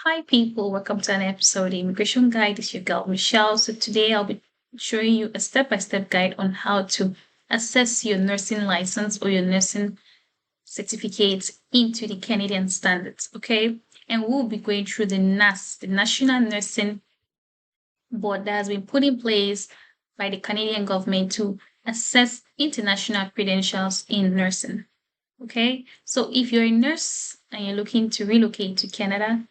Hi, people. Welcome to an episode of Immigration Guide. It's your girl, Michelle. So, today I'll be showing you a step by step guide on how to assess your nursing license or your nursing certificate into the Canadian standards. Okay. And we'll be going through the NAS, the National Nursing Board, that has been put in place by the Canadian government to assess international credentials in nursing. Okay. So, if you're a nurse and you're looking to relocate to Canada,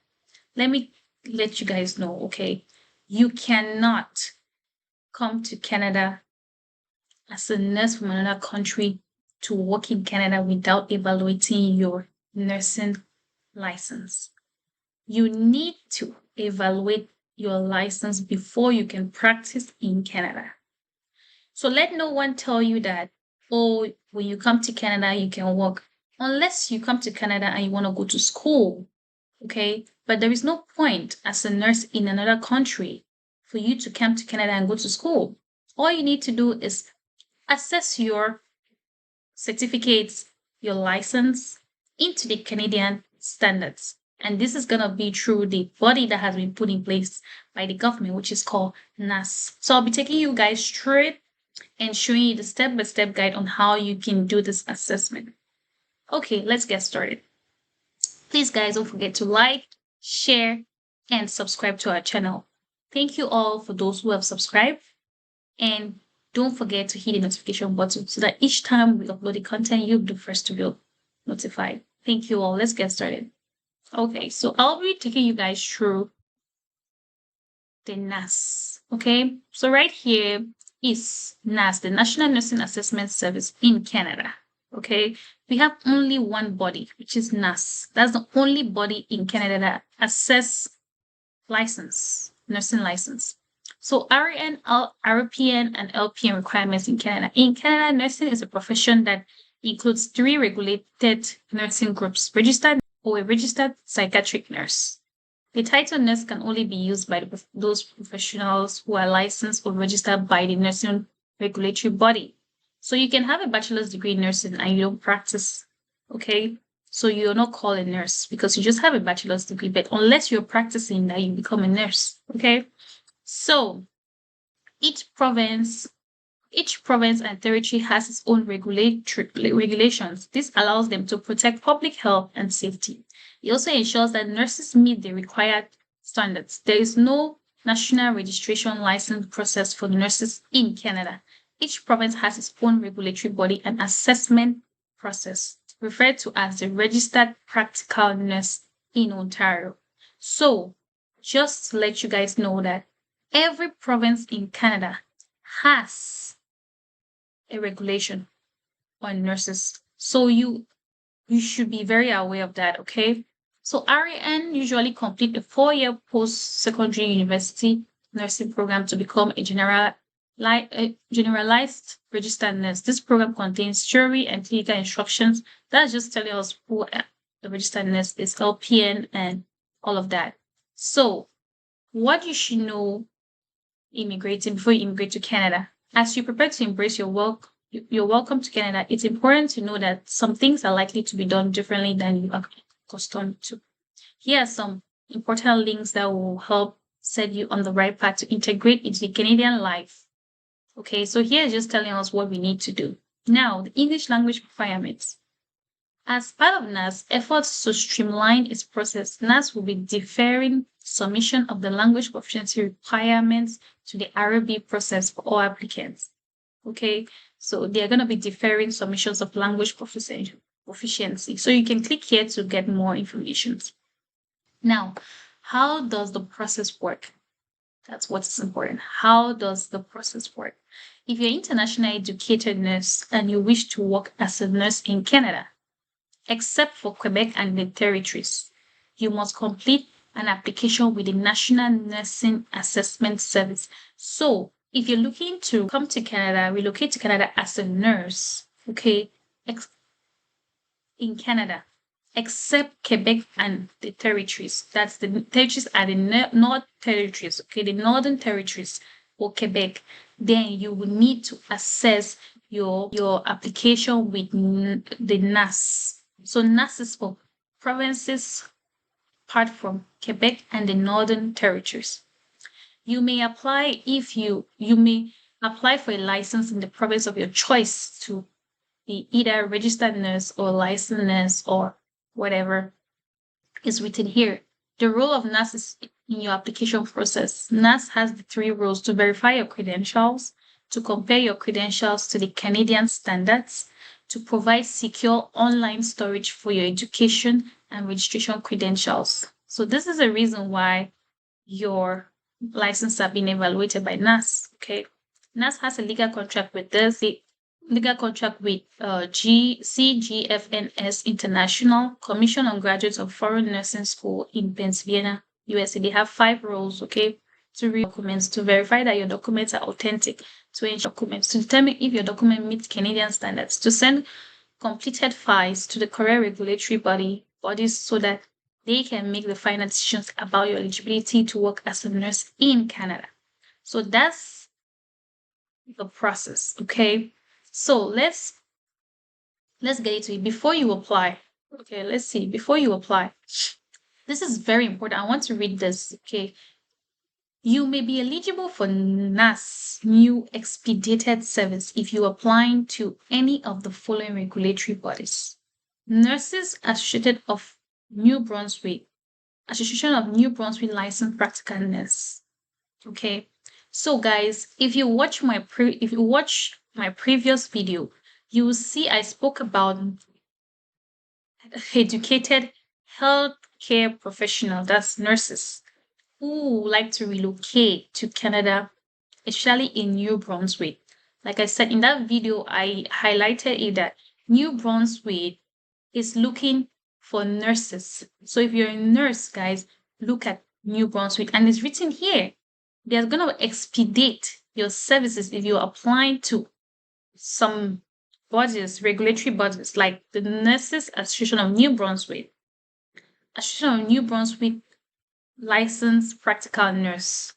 let me let you guys know, okay? You cannot come to Canada as a nurse from another country to work in Canada without evaluating your nursing license. You need to evaluate your license before you can practice in Canada. So let no one tell you that, oh, when you come to Canada, you can work. Unless you come to Canada and you want to go to school, okay? But there is no point as a nurse in another country for you to come to Canada and go to school. All you need to do is assess your certificates, your license into the Canadian standards. And this is going to be through the body that has been put in place by the government, which is called NAS. So I'll be taking you guys through it and showing you the step-by-step guide on how you can do this assessment. Okay, let's get started. Please, guys, don't forget to like, share, and subscribe to our channel. Thank you all for those who have subscribed. And don't forget to hit the notification button so that each time we upload the content, you'll be the first to be notified. Thank you all. Let's get started. Okay, so I'll be taking you guys through the NAS. Okay, so right here is NAS, the National Nursing Assessment Service in Canada. Okay, we have only one body, which is NAS. That's the only body in Canada that assess nursing license. So RN, RPN, and LPN requirements in Canada. In Canada, nursing is a profession that includes 3 regulated nursing groups: registered or a registered psychiatric nurse. The title nurse can only be used by those professionals who are licensed or registered by the nursing regulatory body. So you can have a bachelor's degree in nursing and you don't practice, okay? So you're not called a nurse because you just have a bachelor's degree, but unless you're practicing that, you become a nurse, okay? So each province and territory has its own regulations. This allows them to protect public health and safety. It also ensures that nurses meet the required standards. There is no national registration license process for nurses in Canada. Each province has its own regulatory body and assessment process, referred to as the Registered Practical Nurse in Ontario. So, just to let you guys know that every province in Canada has a regulation on nurses. So you should be very aware of that, okay? So RN usually complete a 4-year post-secondary university nursing program to become a generalized registered nurse. This program contains theory and clinical instructions. That's just telling us who the registered nurse is, LPN, and all of that. So what you should know immigrating before you immigrate to Canada. As you prepare to embrace your welcome to Canada, it's important to know that some things are likely to be done differently than you are accustomed to. Here are some important links that will help set you on the right path to integrate into the Canadian life. Okay, so here is just telling us what we need to do. Now, the English language requirements. As part of NAS efforts to streamline its process, NAS will be deferring submission of the language proficiency requirements to the RB process for all applicants. Okay, so they're going to be deferring submissions of language proficiency. So you can click here to get more information. Now, how does the process work? That's what's important. How does the process work? If you're an internationally educated nurse and you wish to work as a nurse in Canada, except for Quebec and the territories, you must complete an application with the National Nursing Assessment Service. So if you're looking to come to Canada, relocate to Canada as a nurse, okay, in Canada, except Quebec and the territories. That's the territories are the North territories, okay, the Northern territories or Quebec. Then you will need to assess your application with the NAS. So NAS is for provinces apart from Quebec and the Northern Territories. You may apply for a license in the province of your choice to be either registered nurse or licensed nurse or whatever is written here. The role of NAS is in your application process. NAS has the 3 roles: to verify your credentials, to compare your credentials to the Canadian standards, to provide secure online storage for your education and registration credentials. So this is the reason why your license are being evaluated by NAS. Okay. NAS has a legal contract with this. The legal contract with CGFNS International, Commission on Graduates of Foreign Nursing School in Pennsylvania, USA. They have 5 roles, okay, to read documents, to verify that your documents are authentic, to ensure documents, to determine if your document meets Canadian standards, to send completed files to the correct regulatory bodies so that they can make the final decisions about your eligibility to work as a nurse in Canada. So that's the process, okay? So let's get into it. Before you apply, okay, let's see. Before you apply, this is very important. I want to read this, okay? You may be eligible for NAS new expedited service if you're applying to any of the following regulatory bodies: Nurses Association of New Brunswick, Association of New Brunswick Licensed Practical Nurse. Okay, so guys, if you watch my previous video, you will see I spoke about educated healthcare professional, that's nurses, who like to relocate to Canada, especially in New Brunswick. Like I said in that video, I highlighted it that New Brunswick is looking for nurses. So if you're a nurse, guys, look at New Brunswick, and it's written here. They're going to expedite your services if you're applying to some bodies, regulatory bodies, like the Nurses Association of New Brunswick, Association of New Brunswick Licensed Practical Nurse,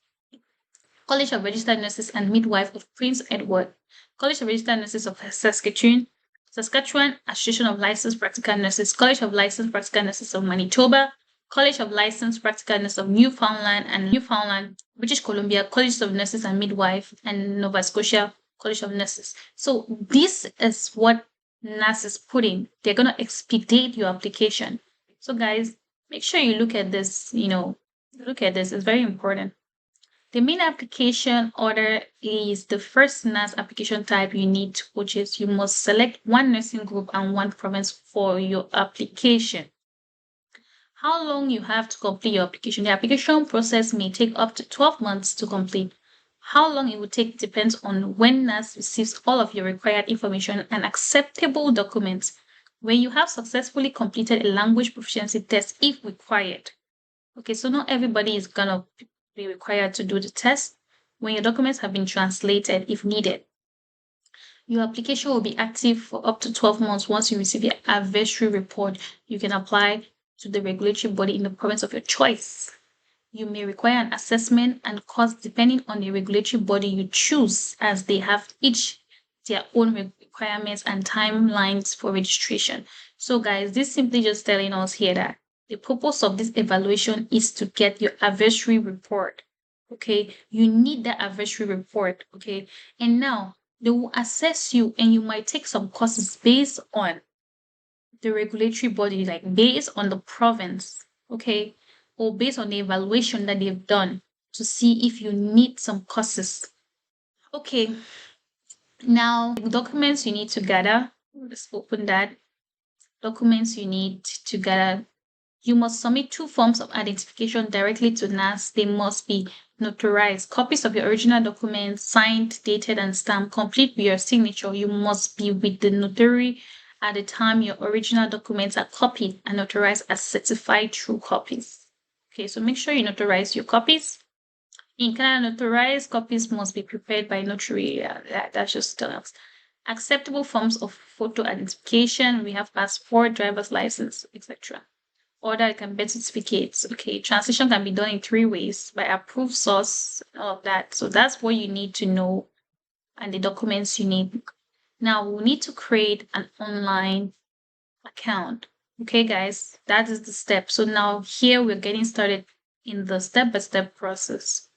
College of Registered Nurses and Midwife of Prince Edward, College of Registered Nurses of Saskatchewan, Saskatchewan Association of Licensed Practical Nurses, College of Licensed Practical Nurses of Manitoba, College of Licensed Practical Nurses of Newfoundland, British Columbia, College of Nurses and Midwife, and Nova Scotia College of Nurses. So this is what NAS is putting. They're going to expedite your application. So guys, make sure you look at this, look at this. It's very important. The main application order is the first NAS application type you need, which is you must select one nursing group and one province for your application. How long you have to complete your application? The application process may take up to 12 months to complete. How long it will take depends on when NAS receives all of your required information and acceptable documents. When you have successfully completed a language proficiency test, if required. Okay, so not everybody is gonna be required to do the test. When your documents have been translated, if needed, your application will be active for up to 12 months. Once you receive your advisory report, you can apply to the regulatory body in the province of your choice. You may require an assessment and cost depending on the regulatory body you choose, as they have each their own requirements and timelines for registration. So guys, this simply just telling us here that the purpose of this evaluation is to get your advisory report. Okay, you need that advisory report. Okay, and now they will assess you, and you might take some courses based on the regulatory body, like based on the province. Okay, or based on the evaluation that they've done to see if you need some courses. Okay, now the documents you need to gather. Let's open that. Documents you need to gather. You must submit 2 forms of identification directly to NAS. They must be notarized. Copies of your original documents, signed, dated, and stamped, complete with your signature. You must be with the notary at the time your original documents are copied and notarized as certified true copies. Okay, so make sure you notarize your copies. In Canada, notarized copies must be prepared by notary. That's just us. Acceptable forms of photo identification. We have passport, driver's license, etc. Order and birth certificates. Okay, translation can be done in 3 ways: by approved source, all of that. So that's what you need to know, and the documents you need. Now we need to create an online account. Okay, guys, that is the step. So now here we're getting started in the step-by-step process.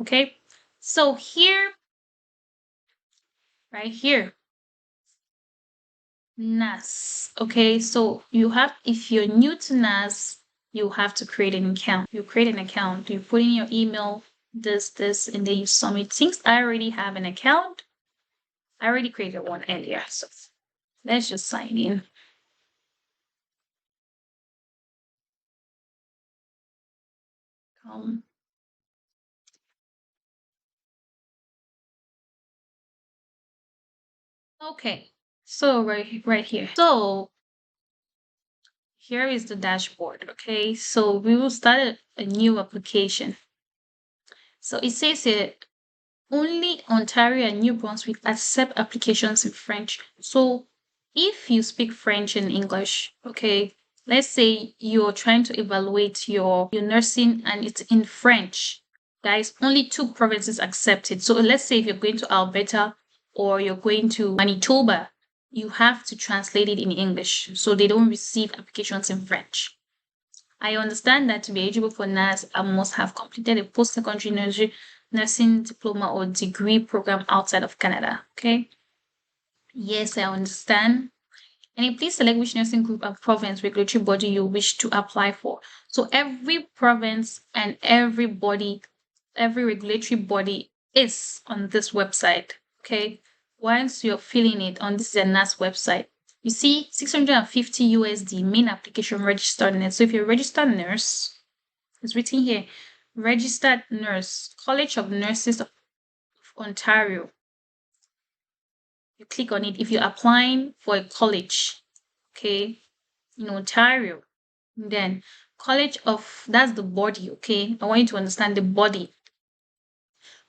Okay, so here, right here, NAS. Okay, so you have, if you're new to NAS, you have to create an account. You create an account, you put in your email, this, and then you submit. Since I already have an account, I already created one earlier. So let's just sign in. Um, okay, so right here. So here is the dashboard. Okay, so we will start a new application. So it says here only Ontario and New Brunswick accept applications in French. So if you speak French and English, okay, let's say you're trying to evaluate your nursing and it's in French, guys, only two provinces accept it. So let's say if you're going to Alberta or you're going to Manitoba, you have to translate it in English. So they don't receive applications in French. I understand that to be eligible for NAS, I must have completed a post-secondary nursing diploma or degree program outside of Canada. Okay. Yes, I understand. And please select which nursing group and province regulatory body you wish to apply for. So every province and every body, every regulatory body is on this website. Okay. Once you're filling it on this NAS website, you see 650 USD main application registered nurse. So if you're a registered nurse, it's written here, registered nurse, College of Nurses of Ontario. You click on it if you're applying for a college, okay, in Ontario. Then College of, that's the body, okay. I want you to understand the body.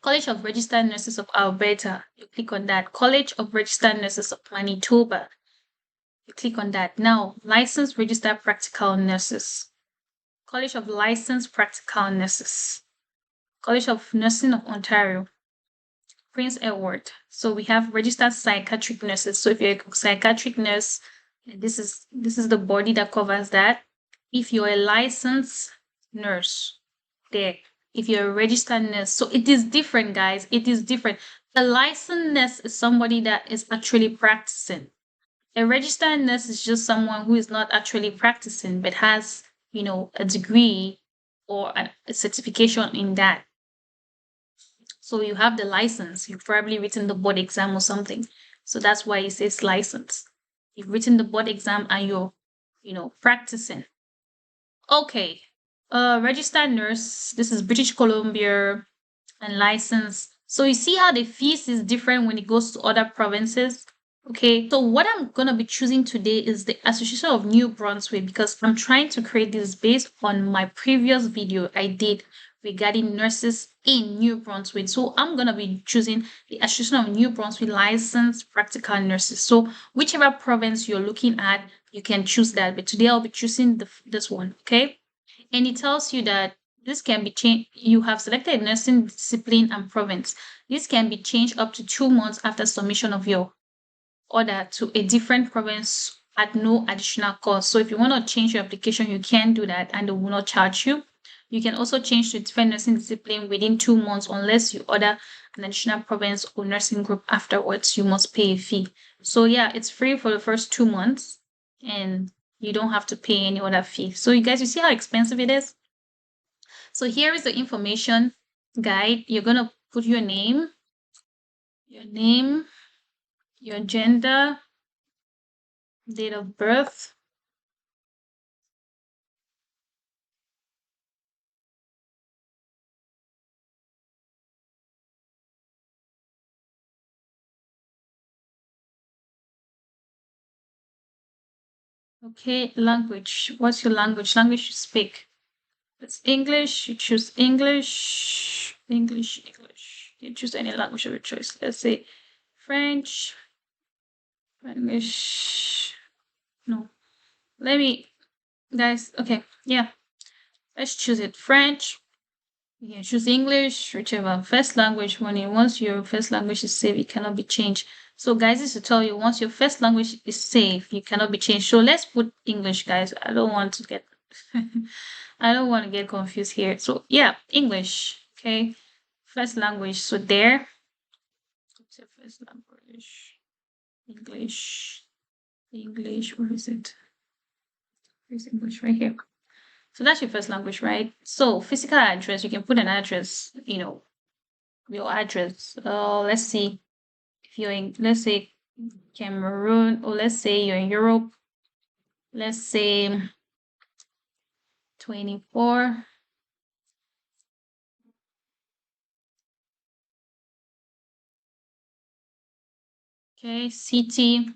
College of Registered Nurses of Alberta. You click on that. College of Registered Nurses of Manitoba. You click on that. Now, licensed registered practical nurses. College of Licensed Practical Nurses. College of Nursing of Ontario. Prince Edward. So we have registered psychiatric nurses. So if you're a psychiatric nurse, this is the body that covers that. If you're a licensed nurse, there. If you're a registered nurse, so it is different, guys. It is different. A licensed nurse is somebody that is actually practicing. A registered nurse is just someone who is not actually practicing but has, a degree or a certification in that. So you have the license. You've probably written the board exam or something. So that's why it says license. You've written the board exam and you're, practicing. Okay. Registered nurse. This is British Columbia and license. So you see how the fees is different when it goes to other provinces. Okay, so what I'm gonna be choosing today is the Association of New Brunswick because I'm trying to create this based on my previous video I did regarding nurses in New Brunswick. So I'm gonna be choosing the Association of New Brunswick licensed practical nurses. So whichever province you're looking at, you can choose that. But today I'll be choosing this one. Okay, and it tells you that this can be changed. You have selected nursing discipline and province. This can be changed up to 2 months after submission of your order to a different province at no additional cost. So if you want to change your application, you can do that and they will not charge you. You can also change to different nursing discipline within 2 months unless you order an additional province or nursing group afterwards. You must pay a fee. So yeah, it's free for the first 2 months and you don't have to pay any other fee. So you guys, you see how expensive it is? So here is the information guide. You're going to put your name, your gender, date of birth, okay, language. What's your language? Language you speak. It's English. You choose English. English. You choose any language of your choice. Let's say French, English. No. Let me, guys. Okay. Yeah. Let's choose it. French. You can choose English, whichever first language. Once your first language is safe, it cannot be changed. So, guys, this to tell you once your first language is safe, you cannot be changed. So let's put English, guys. I don't want to get I don't want to get confused here. So yeah, English. Okay. First language. So there. What's your first language? English. English. Where is it? Where's English? Right here. So that's your first language, right? So physical address, you can put an address, your address. Let's see if you're in, let's say Cameroon, or let's say you're in Europe. Let's say 24. Okay, city.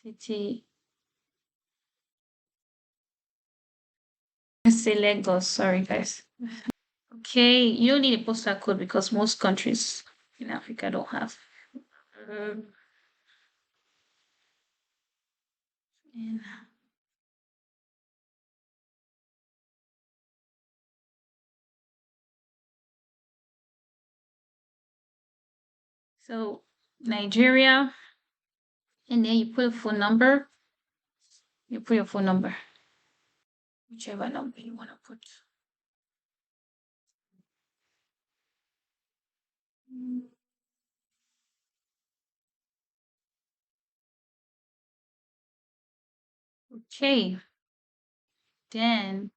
City. Let's say Lagos. Sorry, guys. Okay, you don't need a postal code because most countries in Africa don't have. Um, and so Nigeria, and then you put a phone number. You put your phone number, whichever number you want to put. Okay, then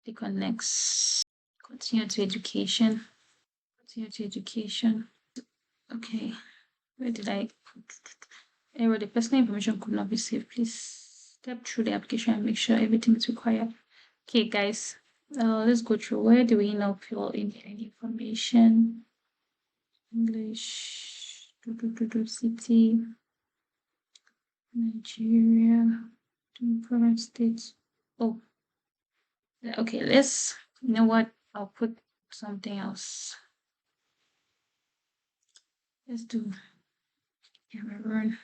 click on next. Continue to education. Continue to education. Okay, where did I put? Error, the personal information could not be saved. Please step through the application and make sure everything is required. Okay, guys, let's go through. Where do we now fill in any information? English, city, Nigeria, province, states. Oh, okay, you know what? I'll put something else. Let's do Cameroon.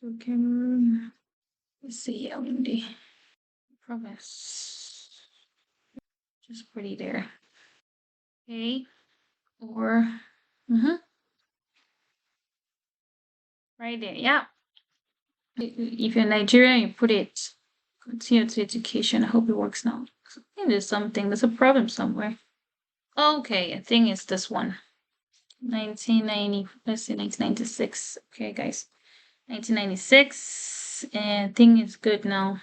So Cameroon, let's see, Yaoundé, province. Just put it there. Okay, or, right there, yeah. If you're Nigerian, you put it, continue to education. I hope it works now. I think there's a problem somewhere. Okay, I think it's this one. 1990, let's say 1996. Okay, guys. 1996, and I think it's good now.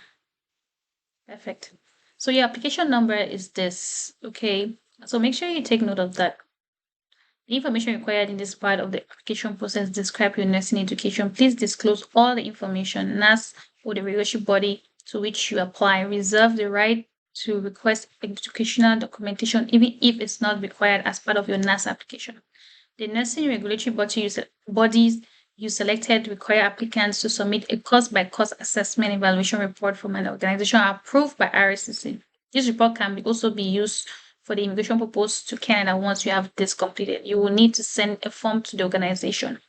Perfect. So your application number is this, okay? So make sure you take note of that. The information required in this part of the application process describe your nursing education. Please disclose all the information. NAS or the regulatory body to which you apply. Reserve the right to request educational documentation even if it's not required as part of your NAS application. The nursing regulatory bodies you selected require applicants to submit a cost-by-cost assessment evaluation report from an organization approved by RSCC. This report can also be used for the immigration purpose to Canada once you have this completed. You will need to send a form to the organization.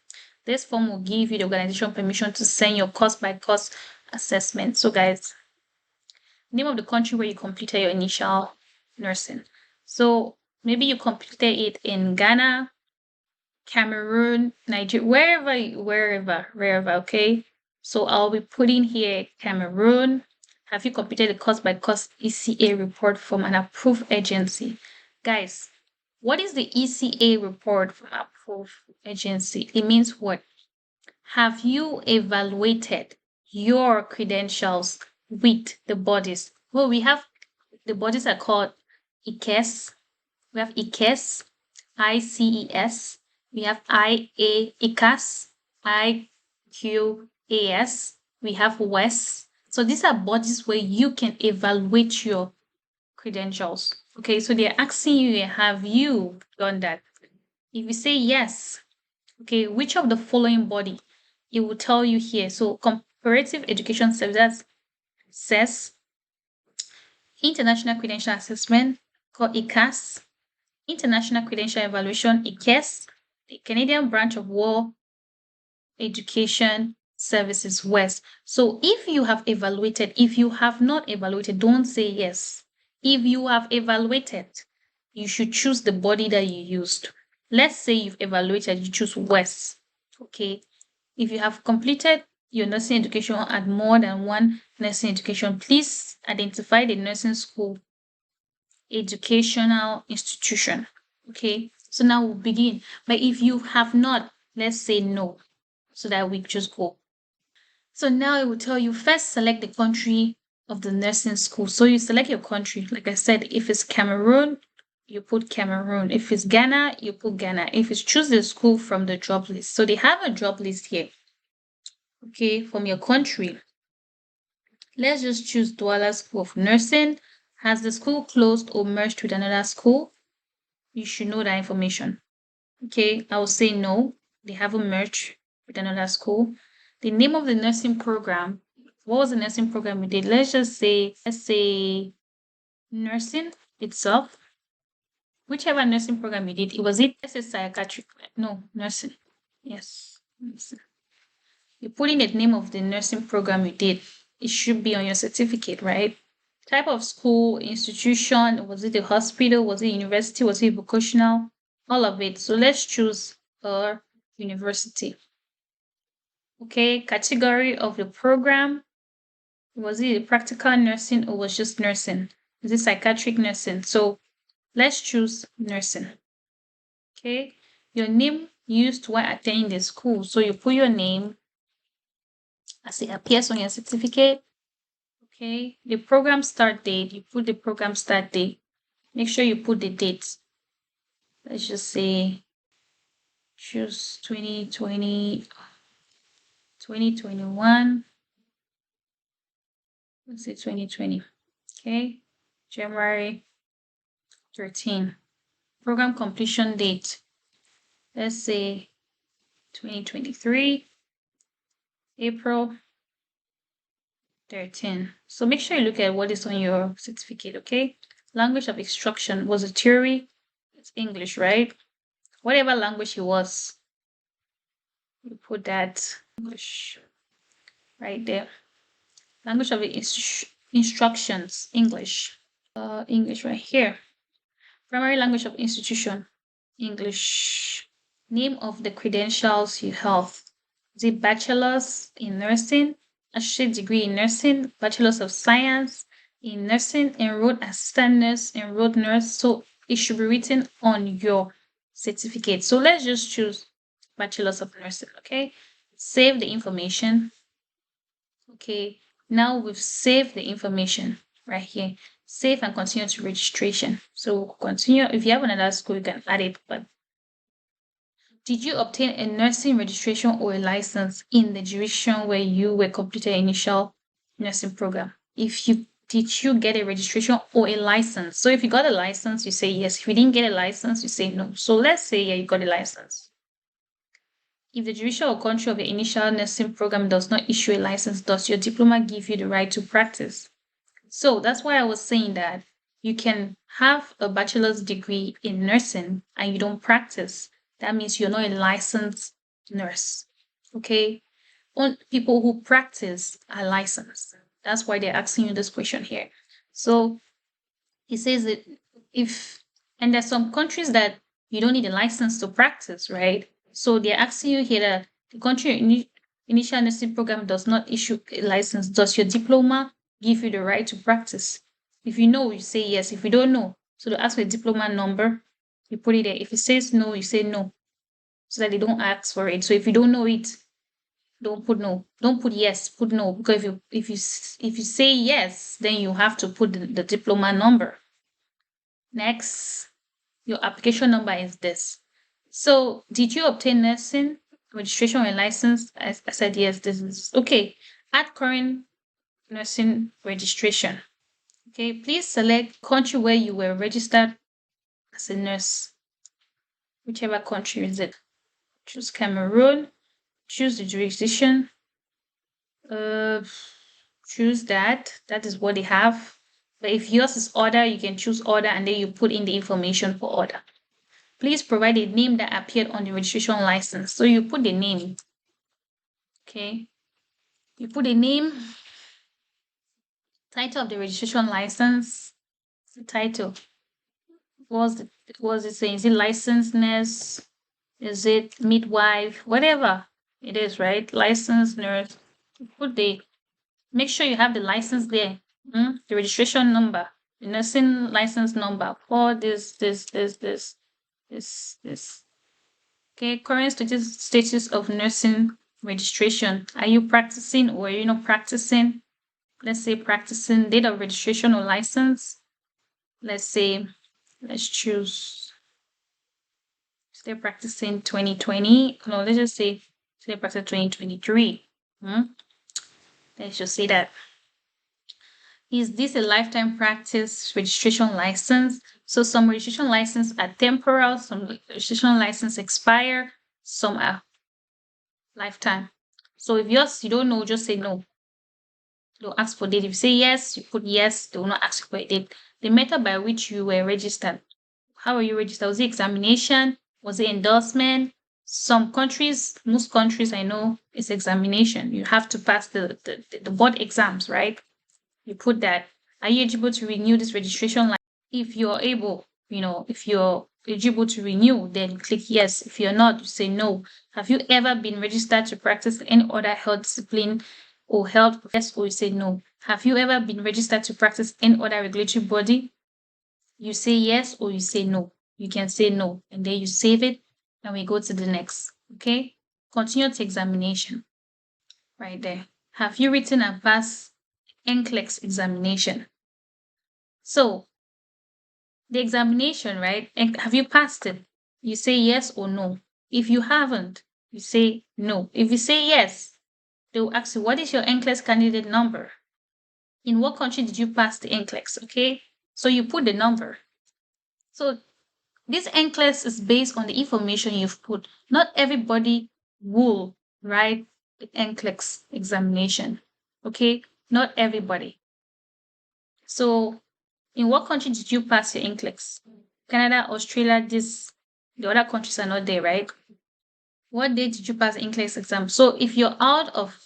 This form will give you the organization permission to send your cost-by-cost assessment. So guys, name of the country where you completed your initial nursing. So maybe you completed it in Ghana, Cameroon, Nigeria, wherever, okay? So I'll be putting here Cameroon. Have you completed the cost by cost ECA report from an approved agency? Guys, what is the ECA report from approved agency? It means what? Have you evaluated your credentials with the bodies? Well, we have the bodies are called ICES. We have ICES, ICES. We have ICAS, IQAS. We have WES. So these are bodies where you can evaluate your credentials. Okay, so they're asking you, have you done that? If you say yes, okay, which of the following body? It will tell you here. So Comparative Education Services says International Credential Assessment called ICAS, International Credential Evaluation, ICAS, the Canadian Branch of War Education, Services West. So if you have evaluated, if you have not evaluated, don't say yes. If you have evaluated, you should choose the body that you used. Let's say you've evaluated, you choose West. Okay. If you have completed your nursing education at more than one nursing education, please identify the nursing school educational institution. Okay. So now we'll begin. But if you have not, let's say no, so that we just go. So now it will tell you first select the country of the nursing school. So you select your country. Like I said, if it's Cameroon, you put Cameroon. If it's Ghana, you put Ghana. If it's choose the school from the job list. So they have a job list here. Okay, from your country. Let's just choose Douala School of Nursing. Has the school closed or merged with another school? You should know that information. Okay, I will say no. They haven't merged with another school. The name of the nursing program. What was the nursing program we did? Let's say nursing itself. Whichever nursing program you did, let's say psychiatric. No, nursing. Yes, nursing. You put in the name of the nursing program you did. It should be on your certificate, right? Type of school, institution, was it a hospital, was it university, was it vocational? All of it. So let's choose a university. Okay, category of the program. Was it practical nursing or was just nursing? Is it psychiatric nursing? So let's choose nursing. Okay, your name used while attending the school. So you put your name as it appears on your certificate. Okay, the program start date, you put the program start date. Make sure you put the date. Let's just say choose 2020, 2021. Let's say 2020. Okay, January 13. Program completion date. Let's say 2023, April 13. So make sure you look at what is on your certificate, okay? Language of instruction was a theory. It's English, right? Whatever language it was, you put that English right there. Language of instructions, English. English right here. Primary language of institution, English. Name of the credentials you have. Is it bachelor's in nursing, associate degree in nursing, bachelor's of science in nursing, enrolled assistant nurse, enrolled nurse? So it should be written on your certificate. So let's just choose bachelor's of nursing, okay? Save the information. Okay, now we've saved the information right here. Save and continue to registration. So we'll continue. If you have another school, you can add it. But did you obtain a nursing registration or a license in the jurisdiction where you were completed initial nursing program? Did you get a registration or a license? So if you got a license, you say yes. If you didn't get a license, you say no. So let's say yeah, you got a license. If the jurisdiction or country of the initial nursing program does not issue a license, does your diploma give you the right to practice? So that's why I was saying that you can have a bachelor's degree in nursing and you don't practice. That means you're not a licensed nurse. Okay? Only people who practice are licensed. That's why they're asking you this question here. So it says that and there's some countries that you don't need a license to practice, right? So they're asking you here that the country initial nursing program does not issue a license. Does your diploma give you the right to practice? If you know, you say yes. If you don't know, so they ask for a diploma number, you put it there. If it says no, you say no, so that they don't ask for it. So if you don't know it, don't put no. Don't put yes. Put no, because if you say yes, then you have to put the diploma number. Next, your application number is this. So, did you obtain nursing registration or license? I said yes. This is okay. Add current nursing registration. Okay, please select country where you were registered as a nurse. Whichever country is it. Choose Cameroon. Choose the jurisdiction. Choose that. That is what they have. But if yours is order, you can choose order and then you put in the information for order. Please provide a name that appeared on the registration license. So you put the name. Okay. You put a name, title of the registration license, the title. Was it saying? Is it licensed nurse? Is it midwife? Whatever it is, right? Licensed nurse. Put the Make sure you have the license there. The registration number, the nursing license number for this. Okay, current status of nursing registration. Are you practicing or are you not practicing? Let's say practicing, date of registration or license. Let's choose still practicing 2020. No, let's just say still practicing 2023. Let's just say that. Is this a lifetime practice registration license? So some registration license are temporal, some registration license expire, some are lifetime. So if yours you don't know, just say no. They'll ask for date. If you say yes, you put yes, they will not ask for a date. The method by which you were registered. How were you registered? Was it examination? Was it endorsement? Some countries, most countries I know, it's examination. You have to pass the board exams, right? You put that. Are you eligible to renew this registration? If you're able, if you're eligible to renew, then you click yes. If you're not, you say no. Have you ever been registered to practice any other health discipline or health profession? Or you say no. Have you ever been registered to practice any other regulatory body? You say yes or you say no. You can say no, and then you save it, and we go to the next. Okay. Continue to examination. Right there. Have you written and passed NCLEX examination? So the examination, right? And have you passed it? You say yes or no. If you haven't, you say no. If you say yes, they will ask you, what is your NCLEX candidate number? In what country did you pass the NCLEX? Okay. So you put the number. So this NCLEX is based on the information you've put. Not everybody will write the NCLEX examination. Okay. Not everybody. So in what country did you pass your NCLEX? Canada, Australia, the other countries are not there, right? What day did you pass the NCLEX exam? So if you're out of,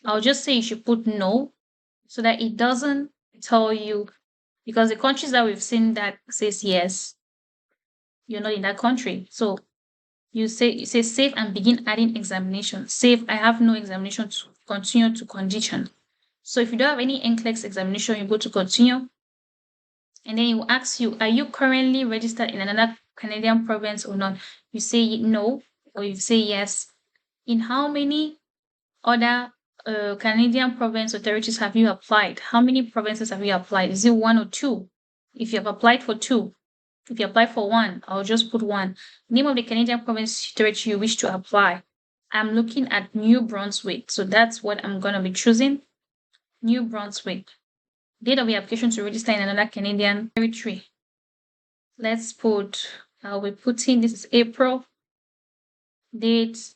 I'll just say you should put no so that it doesn't tell you, because the countries that we've seen that says yes, you're not in that country. So you say save and begin adding examination. Save, I have no examination, to continue to condition. So if you don't have any NCLEX examination, you go to continue. And then it will ask you, are you currently registered in another Canadian province or not? You say no, or you say yes. In how many other Canadian province or territories have you applied? How many provinces have you applied? Is it one or two? If you have applied for two, if you apply for one, I'll just put one. Name of the Canadian province territory you wish to apply. I'm looking at New Brunswick, so that's what I'm going to be choosing. New Brunswick. Date of the application to register in another Canadian territory. Let's put, I'll be putting, this is April. Date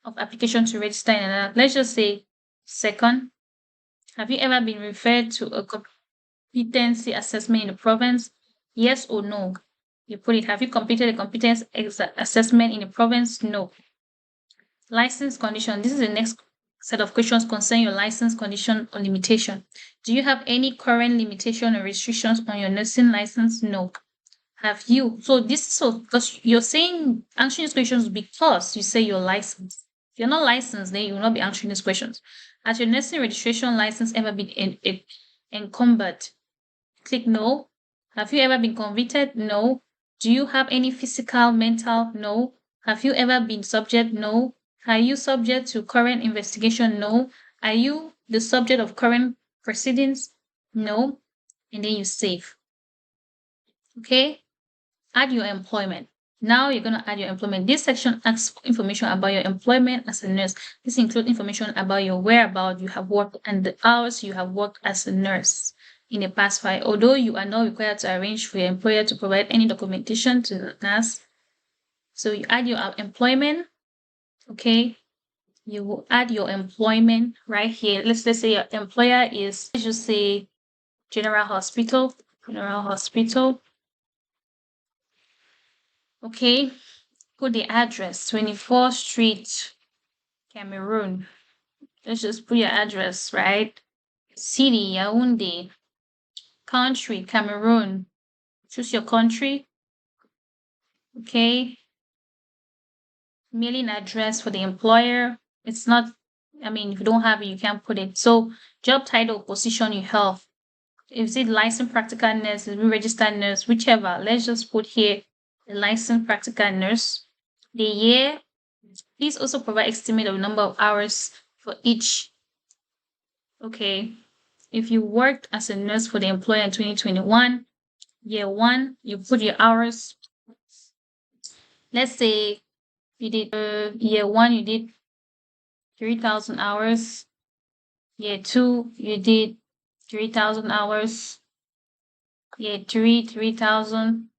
of application to register in another, let's just say 2nd. Have you ever been referred to a competency assessment in the province? Yes or no? You put it, have you completed a competence assessment in the province? No. License condition. This is the next set of questions concerning your license condition or limitation. Do you have any current limitation or restrictions on your nursing license? No. Have you? So because you're saying answering these questions because you say you're licensed. If you're not licensed, then you will not be answering these questions. Has your nursing registration license ever been encumbered? Click no. Have you ever been convicted? No. Do you have any physical, mental? No. Have you ever been subject? No. Are you subject to current investigation? No. Are you the subject of current proceedings? No. And then you save. Okay. Add your employment. Now you're going to add your employment. This section asks for information about your employment as a nurse. This includes information about your whereabouts you have worked and the hours you have worked as a nurse in the past 5. Although you are not required to arrange for your employer to provide any documentation to the nurse. So you add your employment. Okay. You will add your employment right here. Let's say your employer is, let's just say General Hospital. General Hospital. Okay, put the address, 24th Street, Cameroon. Let's just put your address, right? City, Yaoundé. Country, Cameroon. Choose your country. Okay. Mailing address for the employer. It's not, I mean, if you don't have it, you can't put it. So, job title, position you have. Is it licensed practical nurse, is it registered nurse, whichever. Let's just put here the licensed practical nurse. The year. Please also provide estimate of number of hours for each. Okay. If you worked as a nurse for the employer in 2021, year one, you put your hours. Let's say you did year one, you did 3,000 hours. Year two, you did 3,000 hours. Year three, 3,000.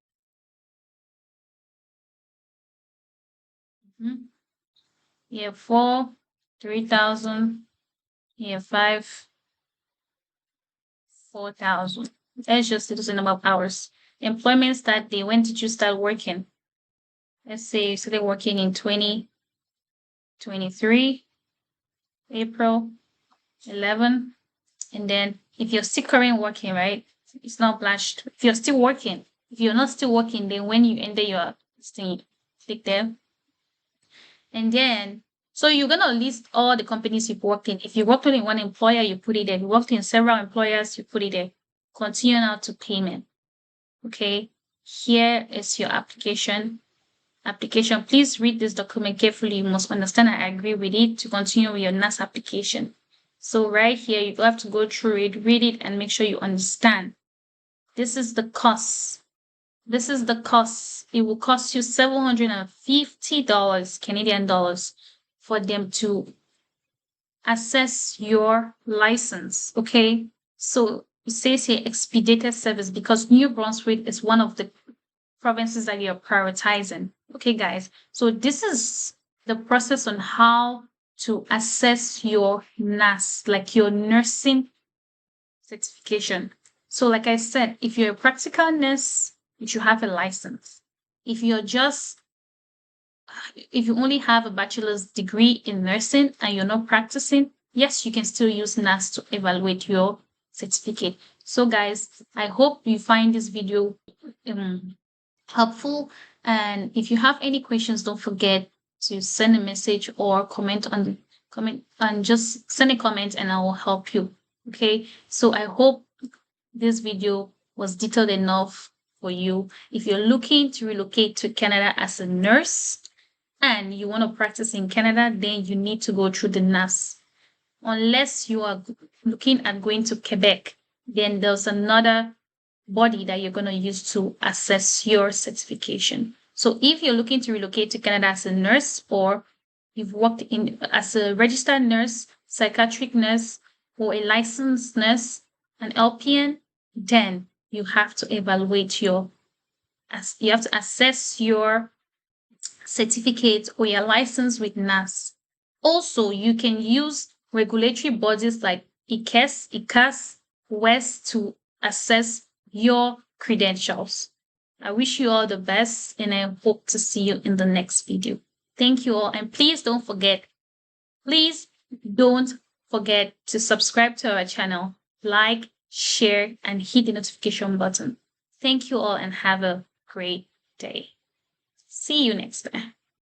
Year four, 3,000. Year five, 4,000. That's just the number of hours. Employment start day. When did you start working? Let's say you started working in 2023, April 11. And then if you're still currently working, right? It's not blashed. If you're still working, if you're not still working, then when you enter your thing, click there. And then, so you're going to list all the companies you've worked in. If you worked in one employer, you put it there. If you worked in several employers, you put it there. Continue now to payment. Okay. Here is your application. Please read this document carefully. You must understand and agree with it to continue with your NAS application. So right here, you have to go through it, read it, and make sure you understand. This is the cost. This is the cost. It will cost you $750 Canadian dollars for them to assess your license. Okay. So it says here expedited service because New Brunswick is one of the provinces that you're prioritizing. Okay, guys. So this is the process on how to assess your NAS, like your nursing certification. So like I said, if you're a practical nurse, you should have a license. If you only have a bachelor's degree in nursing and you're not practicing, yes, you can still use NAS to evaluate your certificate. So guys, I hope you find this video helpful. And if you have any questions, don't forget to send a message or comment and just send a comment and I will help you. Okay. So I hope this video was detailed enough for you. If you're looking to relocate to Canada as a nurse and you want to practice in Canada, then you need to go through the NAS. Unless you are looking at going to Quebec, then there's another body that you're going to use to assess your certification. So if you're looking to relocate to Canada as a nurse or you've worked in as a registered nurse, psychiatric nurse, or a licensed nurse, an LPN, then you have to evaluate you have to assess your certificate or your license with NAS. Also, you can use regulatory bodies like ICAS, WES to assess your credentials. I wish you all the best and I hope to see you in the next video. Thank you all. And please don't forget to subscribe to our channel, like, share, and hit the notification button. Thank you all and have a great day. See you next time.